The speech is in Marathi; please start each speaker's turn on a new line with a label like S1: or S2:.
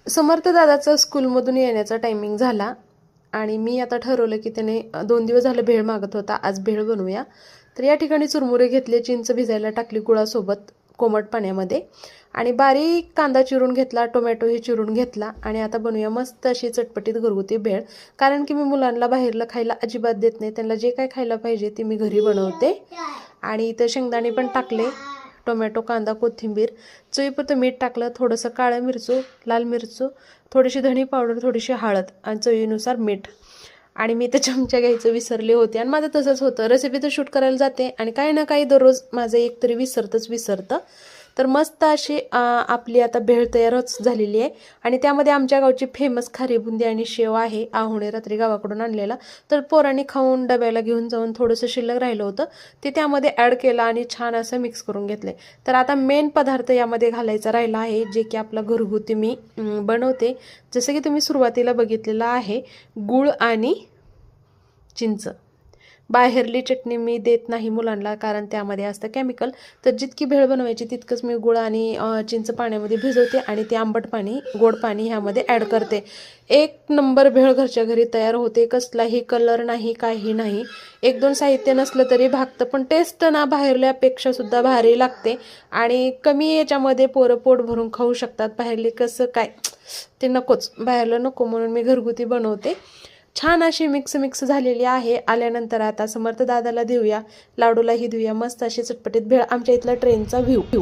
S1: समर्थ दादाचा स्कूलमधून येण्याचा टायमिंग झाला आणि मी आता ठरवलं की त्याने 2 दिवस झालं भेळ मागत होता, आज भेळ बनवूया. तर या ठिकाणी चुरमुरे घेतले, चिंच भिजायला टाकली गुळासोबत कोमट पाण्यामध्ये आणि बारीक कांदा चिरून घेतला, टोमॅटोही चिरून घेतला आणि आता बनवूया मस्त अशी चटपटीत घरगुती भेळ. कारण की मी मुलांना बाहेरलं खायला अजिबात देत नाही, त्यांना जे काय खायला पाहिजे ते मी घरी बनवते. आणि इथं शेंगदाणे पण टाकले, टोमॅटो, कांदा, कोथिंबीर, चवीपुरतं मीठ टाकलं, थोडंसं काळं मिरचू, लाल मिरचू, थोडीशी धणी पावडर, थोडीशी हळद आणि चवीनुसार मीठ. आणि मी तर चमचा घ्यायचं विसरले होते आणि माझं तसंच होतं. रेसिपी तर शूट करायला जाते आणि काही ना काही दररोज माझं एक तरी विसरतं. तर मस्त अशी आपली आता भेळ तयारच झालेली आहे आणि त्यामध्ये आमच्या गावची फेमस खारी बुंदी आणि शेव आहे, आहोणे रात्री गावाकडून आणलेला. तर पोरांनी खाऊन डब्याला घेऊन जाऊन थोडंसं शिल्लक राहिलं होतं ते त्यामध्ये ॲड केलं आणि छान असं मिक्स करून घेतले. तर आता मेन पदार्थ यामध्ये घालायचा राहिला आहे, जे की आपला घरगुती मी बनवते. जसं की तुम्ही सुरुवातीला बघितलेलं आहे, गूळ आणि चिंच. बाहेरली चटणी मी देत नाही मुलांना, कारण त्यामध्ये असतं केमिकल. तर जितकी भेळ बनवायची तितकंच मी गूळ आणि चिंच पाण्यामध्ये भिजवते आणि ते आंबट पाणी, गोड पाणी ह्यामध्ये ॲड करते. एक नंबर भेळ घरच्या घरी तयार होते, कसलाही कलर नाही, काही नाही. 1-2 साहित्य नसलं तरी भागतं, पण टेस्ट ना बाहेरल्यापेक्षा सुद्धा भारी लागते आणि कमी याच्यामध्ये पोरं पोट भरून खाऊ शकतात. बाहेरले कसं काय ते नकोच, बाहेरलं नको, म्हणून मी घरगुती बनवते. छान अशी मिक्स झालेली आहे. आल्यानंतर आता समर्थ दादाला देऊया, लाडूलाही देऊया. मस्त अशी चटपटीत भेळ, आमच्या इथला ट्रेनचा व्ह्यू.